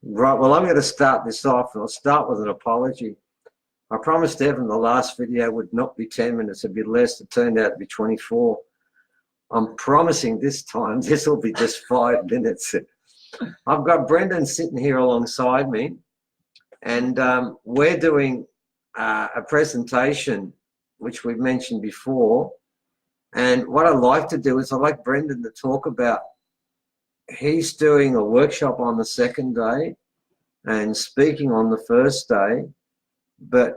Right, well, I'm going to start this off, and I'll start with an apology. I promised Evan the last video would not be 10 minutes, it'd be less. It turned out to be 24. I'm promising this time this will be just 5 minutes. I've got Brendan sitting here alongside me, and we're doing a presentation, which we've mentioned before. And what I like to do is I like Brendan to talk about, he's doing a workshop on the second day and speaking on the first day. But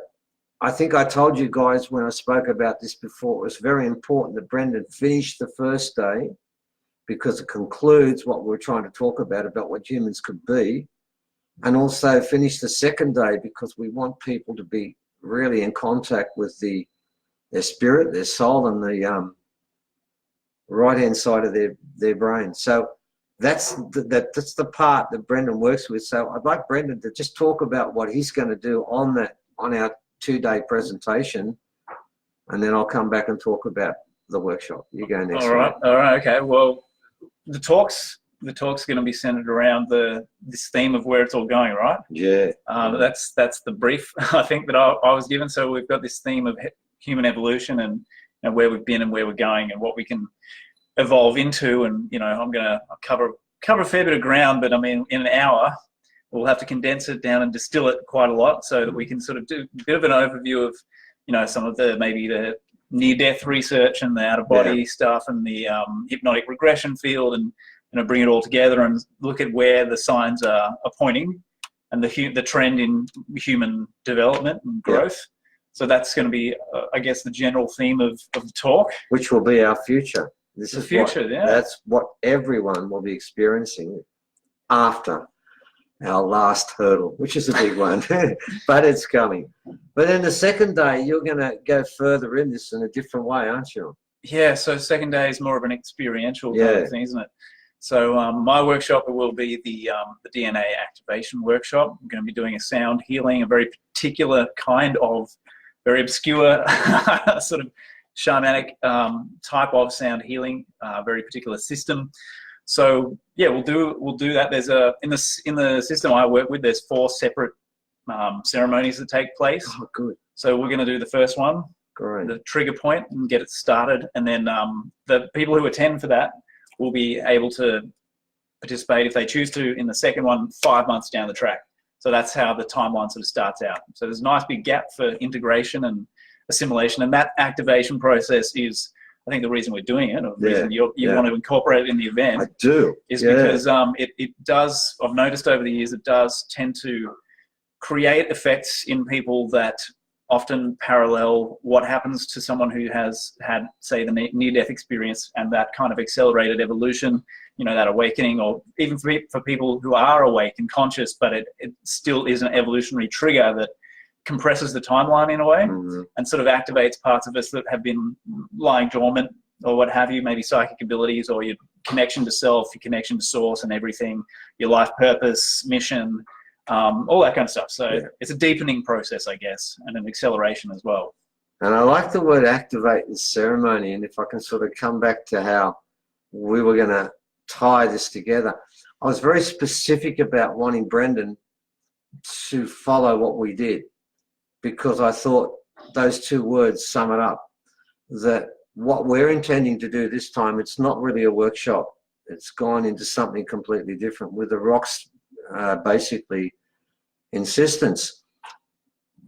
I think I told you guys when I spoke about this before, it was very important that Brendan finish the first day because it concludes what we're trying to talk about what humans could be, and also finish the second day because we want people to be really in contact with their spirit, their soul, and the right-hand side of their brain. So that's the part that Brendan works with. So I'd like Brendan to just talk about what he's going to do on our 2-day presentation, and then I'll come back and talk about the workshop. You go next. All right, okay. Well, the talk's going to be centered around this theme of where it's all going, right? Yeah. That's the brief I think that I was given. So we've got this theme of human evolution and where we've been and where we're going and what we can evolve into. And I'm going to cover a fair bit of ground, but I mean, in an hour, we'll have to condense it down and distill it quite a lot so that we can sort of do a bit of an overview of, some of maybe the near-death research and the out-of-body stuff and the hypnotic regression field, and bring it all together and look at where the signs are pointing and the trend in human development and growth. Yeah. So that's going to be, I guess, the general theme of the talk. Which will be our future. This is the future, yeah. That's what everyone will be experiencing after our last hurdle, which is a big one, but it's coming. But then the second day, you're going to go further in this in a different way, aren't you? Yeah, so second day is more of an experiential kind of thing, isn't it? So my workshop will be the DNA activation workshop. I'm going to be doing a sound healing, a very particular kind of, very obscure sort of shamanic type of sound healing, very particular system. So yeah, we'll do that. There's in the system I work with, there's 4 separate ceremonies that take place. Oh, good. So we're going to do the first one, great, the trigger point, and get it started, and then the people who attend for that will be able to participate if they choose to in the second one 5 months down the track. So that's how the timeline sort of starts out. So there's a nice big gap for integration and assimilation, and that activation process is, I think, the reason we're doing it, or the reason you want to incorporate it in the event. I do. Is because it does, I've noticed over the years, it does tend to create effects in people that often parallel what happens to someone who has had, say, the near-death experience and that kind of accelerated evolution, that awakening, or even for people who are awake and conscious, but it still is an evolutionary trigger that compresses the timeline in a way, and sort of activates parts of us that have been lying dormant or what have you, maybe psychic abilities or your connection to self, your connection to source and everything, your life purpose, mission, all that kind of stuff. So it's a deepening process, I guess, and an acceleration as well. And I like the word activate in ceremony. And if I can sort of come back to how we were going to tie this together, I was very specific about wanting Brendan to follow what we did, because I thought those 2 words sum it up, that what we're intending to do this time, it's not really a workshop. It's gone into something completely different with the rocks, basically insistence.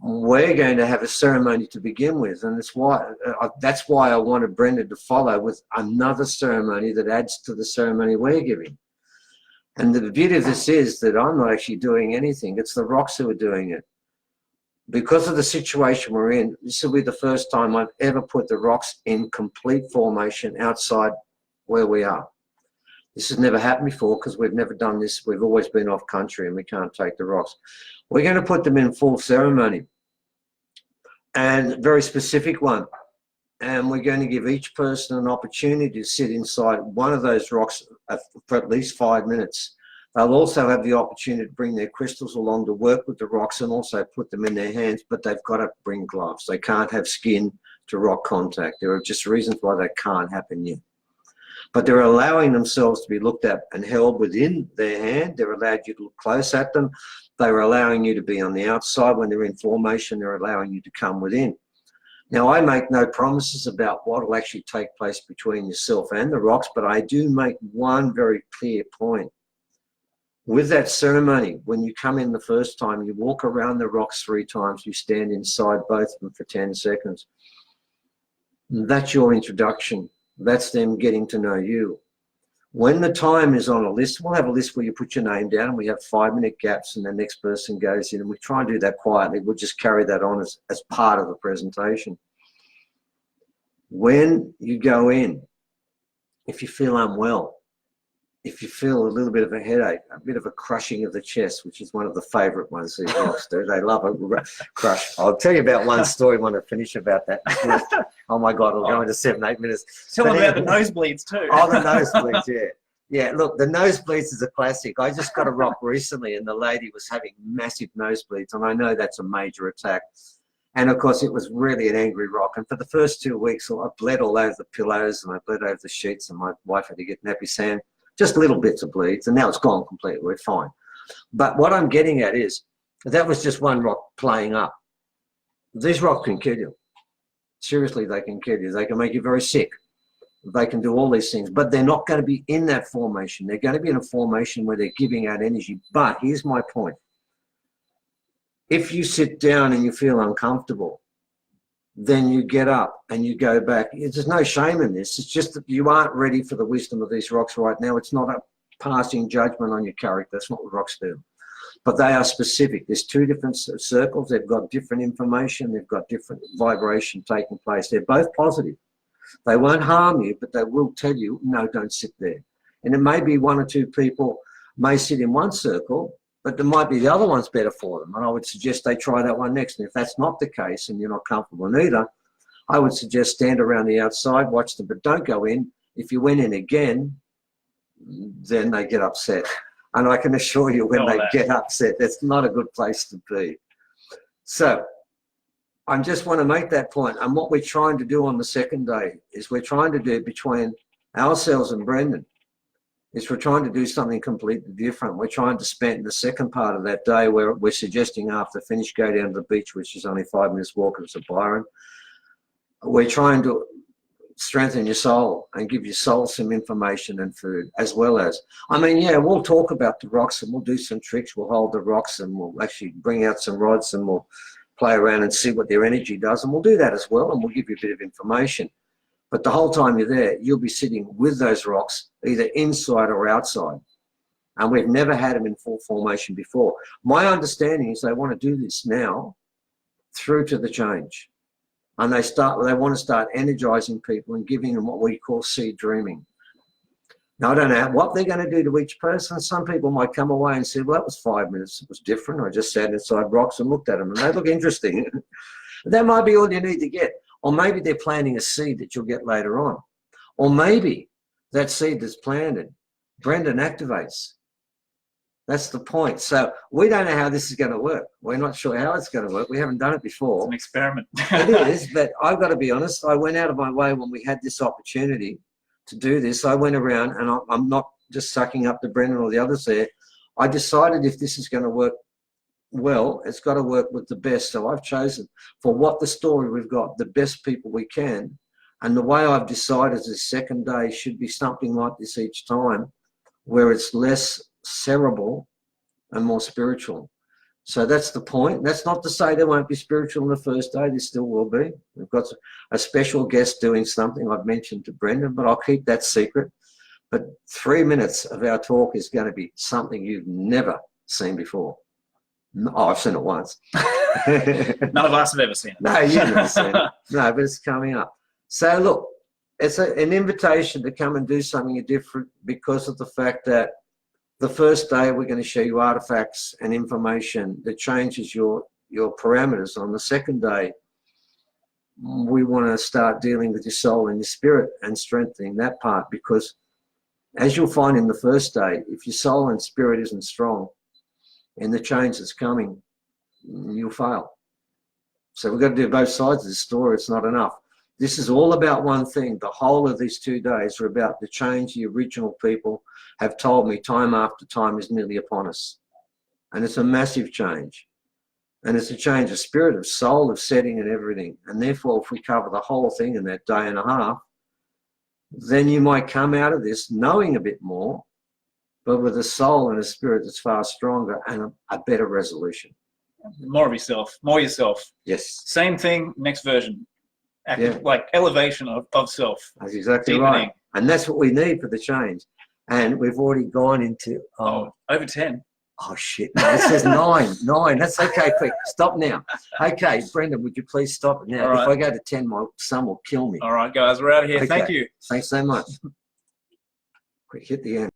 We're going to have a ceremony to begin with, and that's why I wanted Brendan to follow with another ceremony that adds to the ceremony we're giving. And the beauty of this is that I'm not actually doing anything. It's the rocks who are doing it. Because of the situation we're in, this will be the first time I've ever put the rocks in complete formation outside where we are. This has never happened before because we've never done this. We've always been off country and we can't take the rocks. We're going to put them in full ceremony, and a very specific one. And we're going to give each person an opportunity to sit inside one of those rocks for at least 5 minutes. They'll also have the opportunity to bring their crystals along to work with the rocks and also put them in their hands, but they've got to bring gloves. They can't have skin to rock contact. There are just reasons why that can't happen yet. but they're allowing themselves to be looked at and held within their hand. They're allowed you to look close at them. They're allowing you to be on the outside. When they're in formation, they're allowing you to come within. Now, I make no promises about what will actually take place between yourself and the rocks, but I do make one very clear point. With that ceremony, when you come in the first time, you walk around the rocks 3 times, you stand inside both of them for 10 seconds. That's your introduction. That's them getting to know you. When the time is on a list, we'll have a list where you put your name down and we have 5-minute gaps and the next person goes in, and we try and do that quietly. We'll just carry that on as part of the presentation. When you go in, if you feel unwell, if you feel a little bit of a headache, a bit of a crushing of the chest, which is one of the favourite ones these rocks do. They love a crush. I'll tell you about one story when I finish about that. Oh my God, we'll go into 7-8 minutes. Tell them about the nosebleeds too. Oh, the nosebleeds, yeah. Yeah, look, the nosebleeds is a classic. I just got a rock recently and the lady was having massive nosebleeds, and I know that's a major attack. And of course, it was really an angry rock. And for the first 2 weeks, I bled all over the pillows and I bled over the sheets, and my wife had to get nappy sand. Just little bits of bleeds, and now it's gone completely. We're fine. But what I'm getting at is that was just one rock playing up. These rocks can kill you. Seriously, they can kill you. They can make you very sick. They can do all these things, but they're not going to be in that formation. They're going to be in a formation where they're giving out energy. But here's my point. If you sit down and you feel uncomfortable, then you get up and you go back. There's no shame in this. It's just that you aren't ready for the wisdom of these rocks right now. It's not a passing judgment on your character. That's not what rocks do. But they are specific. There's 2 different circles. They've got different information. They've got different vibration taking place. They're both positive. They won't harm you, but they will tell you, no, don't sit there. And it may be 1 or 2 people may sit in one circle, but there might be the other one's better for them. And I would suggest they try that one next. And if that's not the case and you're not comfortable neither, I would suggest stand around the outside, watch them, but don't go in. If you went in again, then they get upset. And I can assure you when they get upset, that's not a good place to be. So I just want to make that point. And what we're trying to do on the second day is we're trying to do between ourselves and Brendan is we're trying to do something completely different. We're trying to spend the second part of that day where we're suggesting after finish, go down to the beach, which is only 5 minutes walk to Byron. We're trying to strengthen your soul and give your soul some information and food, as well as, I mean, yeah, we'll talk about the rocks and we'll do some tricks. We'll hold the rocks and we'll actually bring out some rods and we'll play around and see what their energy does. And we'll do that as well. And we'll give you a bit of information. But the whole time you're there, you'll be sitting with those rocks, either inside or outside. And we've never had them in full formation before. My understanding is they want to do this now through to the change. And they want to start energizing people and giving them what we call seed dreaming. Now, I don't know what they're going to do to each person. Some people might come away and say, well, that was 5 minutes. It was different. I just sat inside rocks and looked at them and they look interesting. That might be all you need to get. Or maybe they're planting a seed that you'll get later on. Or maybe that seed that's planted, Brendan activates. That's the point. So we don't know how this is going to work. We're not sure how it's going to work. We haven't done it before. It's an experiment. It is, but I've got to be honest. I went out of my way when we had this opportunity to do this. I went around, and I'm not just sucking up to Brendan or the others there. I decided if this is going to work well, it's got to work with the best. So I've chosen for what the story we've got, the best people we can. And the way I've decided the second day should be something like this each time, where it's less cerebral and more spiritual. So that's the point. That's not to say there won't be spiritual on the first day. There still will be. We've got a special guest doing something I've mentioned to Brendan, but I'll keep that secret. But 3 minutes of our talk is going to be something you've never seen before. Oh, I've seen it once. None of us have ever seen it. No, you've never seen it. No, but it's coming up. So look, it's an invitation to come and do something different because of the fact that the first day we're going to show you artifacts and information that changes your parameters. On the second day, we want to start dealing with your soul and your spirit and strengthening that part, because as you'll find in the first day, if your soul and spirit isn't strong in the change that's coming, you'll fail. So we've got to do both sides of the story. It's not enough. This is all about one thing. The whole of these 2 days are about the change the original people have told me time after time is nearly upon us. And it's a massive change. And it's a change of spirit, of soul, of setting and everything. And therefore, if we cover the whole thing in that day and a half, then you might come out of this knowing a bit more, but with a soul and a spirit that's far stronger and a better resolution. More of yourself, more yourself. Yes. Same thing, next version. Yeah. Like elevation of self. That's exactly Deepening. right. And that's what we need for the change. And we've already gone into... Over 10. Oh, shit. No, it says 9. 9. That's okay. Quick. Stop now. Okay, Brendan, would you please stop it now? All right. If I go to 10, my son will kill me. All right, guys, we're out of here. Okay. Thank you. Thanks so much. Quick, hit the end.